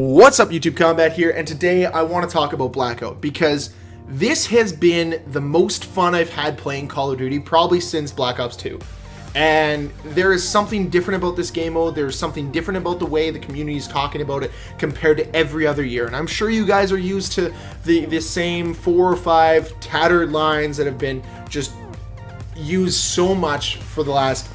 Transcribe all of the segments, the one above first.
What's up, YouTube Combat here, and today I want to talk about Blackout because this has been the most fun I've had playing Call of Duty probably since Black Ops 2. And there is something different about this game mode. There's something different about the way the community is talking about it compared to every other year. And I'm sure you guys are used to the same 4 or 5 tattered lines that have been just used so much for the last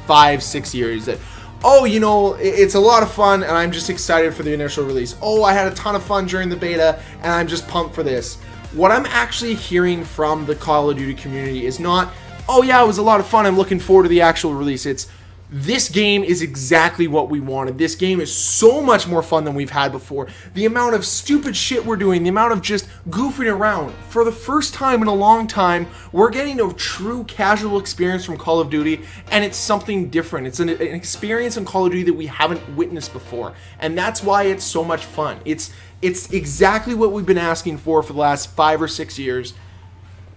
5-6 years that, oh, you know, it's a lot of fun and I'm just excited for the initial release. Oh, I had a ton of fun during the beta and I'm just pumped for this. What I'm actually hearing from the Call of Duty community is not, oh yeah, it was a lot of fun, I'm looking forward to the actual release. It's, this game is exactly what we wanted. This game is so much more fun than we've had before. The amount of stupid shit we're doing, the amount of just goofing around. For the first time in a long time, we're getting a true casual experience from Call of Duty, and it's something different. It's an experience in Call of Duty that we haven't witnessed before, and that's why it's so much fun. It's exactly what we've been asking for the last 5 or 6 years.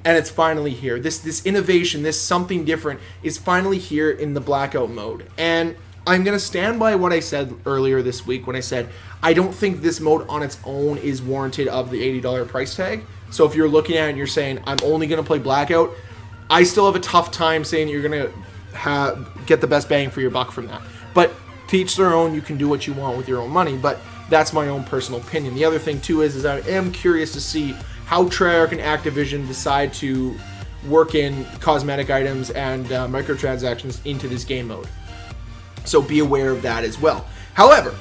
And it's finally here. This innovation, this something different is finally here in the Blackout mode. And I'm going to stand by what I said earlier this week when I said I don't think this mode on its own is warranted of the $80 price tag. So if you're looking at it and you're saying, I'm only going to play Blackout, I still have a tough time saying you're going to get the best bang for your buck from that. But to each their own, you can do what you want with your own money. But that's my own personal opinion. The other thing too is I am curious to see how Treyarch and Activision decide to work in cosmetic items and microtransactions into this game mode. So be aware of that as well. However,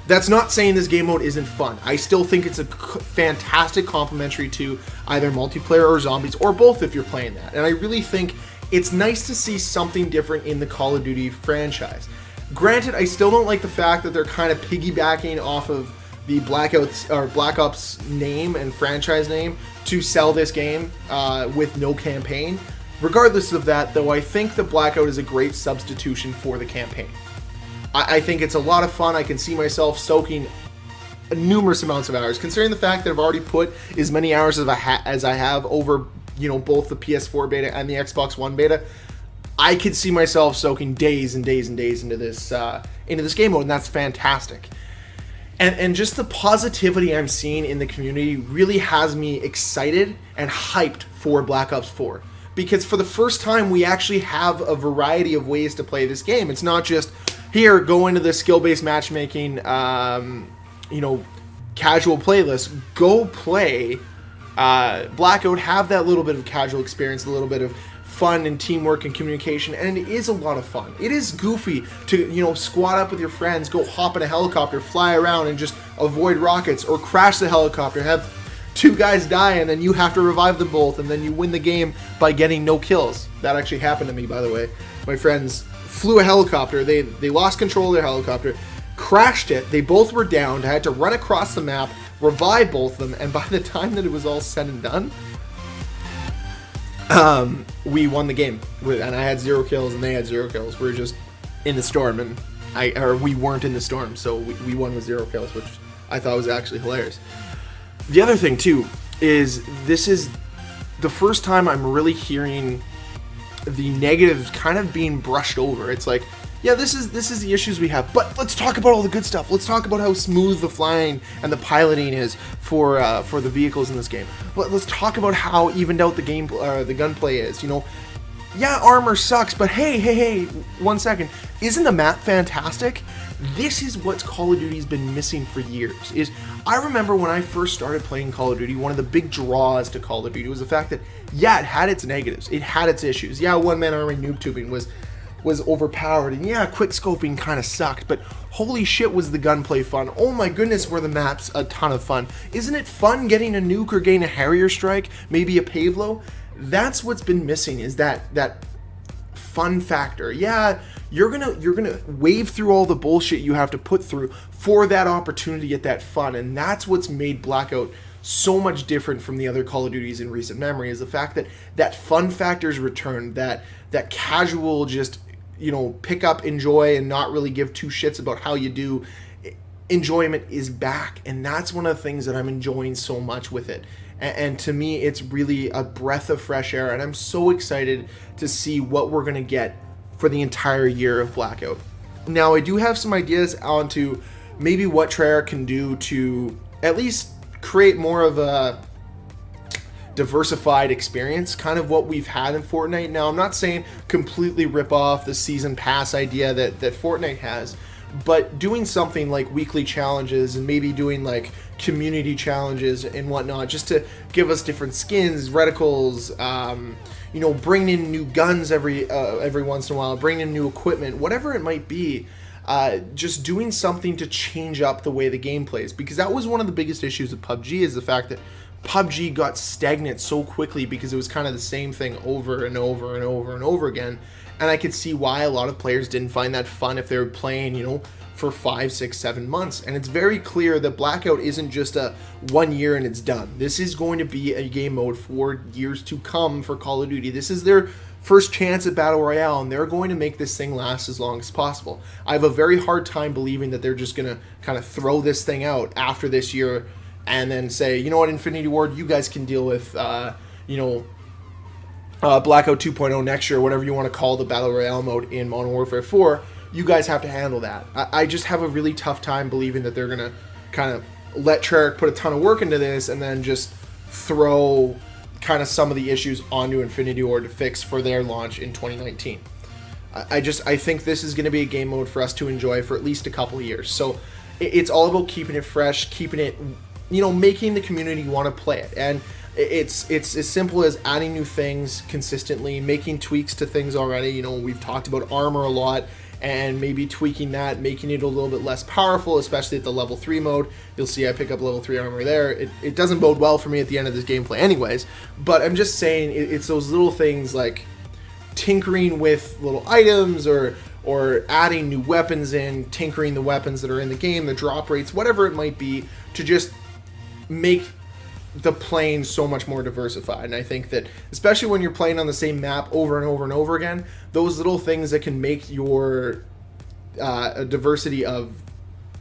that's not saying this game mode isn't fun. I still think it's a fantastic complementary to either multiplayer or zombies, or both if you're playing that. And I really think it's nice to see something different in the Call of Duty franchise. Granted, I still don't like the fact that they're kind of piggybacking off of the Black Ops name and franchise name to sell this game with no campaign. Regardless of that, though, I think the Blackout is a great substitution for the campaign. I think it's a lot of fun. I can see myself soaking numerous amounts of hours, considering the fact that I've already put as many hours as I have over, you know, both the PS4 beta and the Xbox One beta. I could see myself soaking days and days and days into this game mode, and that's fantastic. And just the positivity I'm seeing in the community really has me excited and hyped for Black Ops 4. Because for the first time, we actually have a variety of ways to play this game. It's not just, here, go into the skill-based matchmaking, you know, casual playlist. Go play Blackout, have that little bit of casual experience, a little bit of fun and teamwork and communication, and it is a lot of fun. It is goofy to, you know, squat up with your friends, go hop in a helicopter, fly around and just avoid rockets, or crash the helicopter, have 2 guys die and then you have to revive them both, and then you win the game by getting no kills. That actually happened to me, by the way. My friends flew a helicopter, they lost control of their helicopter, crashed it, they both were downed, I had to run across the map, revive both of them, and by the time that it was all said and done, we won the game, and I had 0 kills and they had 0 kills. We were just in the storm, and we weren't in the storm, so we won with 0 kills, which I thought was actually hilarious. The other thing too is this is the first time I'm really hearing the negatives kind of being brushed over. It's like, yeah, this is the issues we have, but let's talk about all the good stuff. Let's talk about how smooth the flying and the piloting is for the vehicles in this game. Let's talk about how evened out the gunplay is. You know, yeah, armor sucks, but hey, 1 second, isn't the map fantastic? This is what Call of Duty's been missing for years. I remember when I first started playing Call of Duty, one of the big draws to Call of Duty was the fact that, yeah, it had its negatives, it had its issues. Yeah, one-man army noob tubing was overpowered, and yeah, quick scoping kind of sucked, but holy shit was the gunplay fun. Oh my goodness, were the maps a ton of fun. Isn't it fun getting a nuke or getting a Harrier strike, maybe a Pavlo? That's what's been missing, is that fun factor. Yeah, you're gonna wave through all the bullshit you have to put through for that opportunity to get that fun, and that's what's made Blackout so much different from the other Call of Duties in recent memory, is the fact that that fun factor's returned, that casual, just, you know, pick up, enjoy, and not really give 2 shits about how you do enjoyment is back. And that's one of the things that I'm enjoying so much with it. And to me, it's really a breath of fresh air, and I'm so excited to see what we're going to get for the entire year of Blackout. Now, I do have some ideas onto maybe what Treyarch can do to at least create more of a diversified experience, kind of what we've had in Fortnite. Now, I'm not saying completely rip off the season pass idea that Fortnite has, but doing something like weekly challenges and maybe doing like community challenges and whatnot, just to give us different skins, reticles, you know, bring in new guns every once in a while, bring in new equipment, whatever it might be. Just doing something to change up the way the game plays, because that was one of the biggest issues of PUBG, is the fact that PUBG got stagnant so quickly because it was kind of the same thing over and over and over and over again. And I could see why a lot of players didn't find that fun if they were playing, you know, for 5, 6, 7 months. And it's very clear that Blackout isn't just a 1 year and it's done. This is going to be a game mode for years to come for Call of Duty. This is their first chance at Battle Royale, and they're going to make this thing last as long as possible. I have a very hard time believing that they're just going to kind of throw this thing out after this year and then say, you know what, Infinity Ward, you guys can deal with, you know, Blackout 2.0 next year, whatever you want to call the Battle Royale mode in Modern Warfare 4. You guys have to handle that. I just have a really tough time believing that they're going to kind of let Treyarch put a ton of work into this and then just throw kind of some of the issues onto Infinity Ward to fix for their launch in 2019. I think this is going to be a game mode for us to enjoy for at least a couple of years. So it's all about keeping it fresh, keeping it, you know, making the community want to play it. And it's as simple as adding new things consistently, making tweaks to things already. You know, we've talked about armor a lot, and maybe tweaking that, making it a little bit less powerful, especially at the level 3 mode. You'll see I pick up level 3 armor there. It doesn't bode well for me at the end of this gameplay anyways, but I'm just saying it's those little things like tinkering with little items or adding new weapons in, tinkering the weapons that are in the game, the drop rates, whatever it might be, to just make the playing so much more diversified. And I think that especially when you're playing on the same map over and over and over again, those little things that can make your a diversity of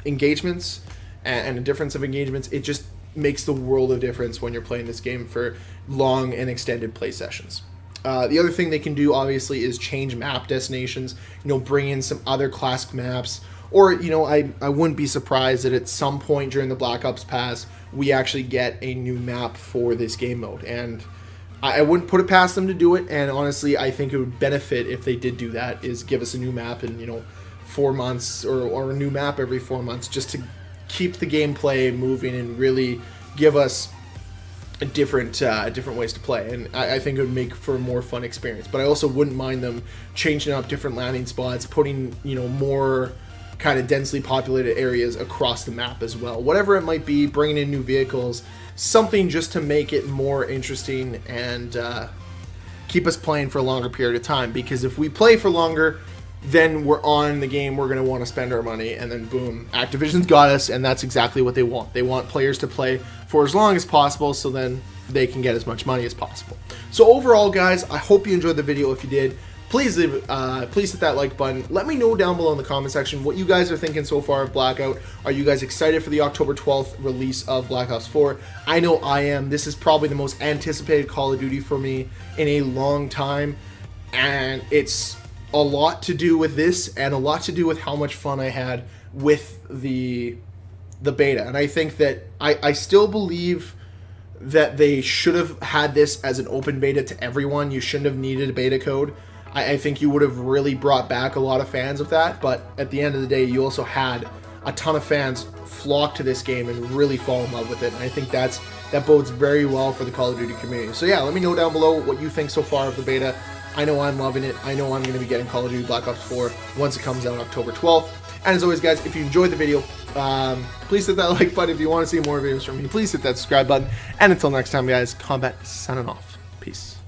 engagements and a difference of engagements, it just makes the world of difference when you're playing this game for long and extended play sessions. The other thing they can do, obviously, is change map destinations, you know, bring in some other classic maps, or, you know, I wouldn't be surprised that at some point during the Black Ops Pass, we actually get a new map for this game mode. And I wouldn't put it past them to do it, and honestly, I think it would benefit if they did do that, is give us a new map in, you know, 4 months, or a new map every 4 months, just to keep the gameplay moving and really give us a different ways to play. And I think it would make for a more fun experience. But I also wouldn't mind them changing up different landing spots, putting, you know, more kind of densely populated areas across the map as well. Whatever it might be, bringing in new vehicles, something just to make it more interesting and keep us playing for a longer period of time. Because if we play for longer, then we're on the game, we're going to want to spend our money, and then boom, Activision's got us, and that's exactly what they want. They want players to play for as long as possible, so then they can get as much money as possible. So overall, guys, I hope you enjoyed the video. If you did, please hit that like button. Let me know down below in the comment section what you guys are thinking so far of Blackout. Are you guys excited for the October 12th release of Black Ops 4? I know I am. This is probably the most anticipated Call of Duty for me in a long time, and it's a lot to do with this, and a lot to do with how much fun I had with the beta. And I think that I still believe that they should have had this as an open beta to everyone. You shouldn't have needed a beta code. I think you would have really brought back a lot of fans of that, but at the end of the day, you also had a ton of fans flock to this game and really fall in love with it, and I think that bodes very well for the Call of Duty community. So yeah, let me know down below what you think so far of the beta. I know I'm loving it. I know I'm going to be getting Call of Duty Black Ops 4 once it comes out October 12th. And as always, guys, if you enjoyed the video, please hit that like button. If you want to see more videos from me, please hit that subscribe button. And until next time, guys, Combat signing off. Peace.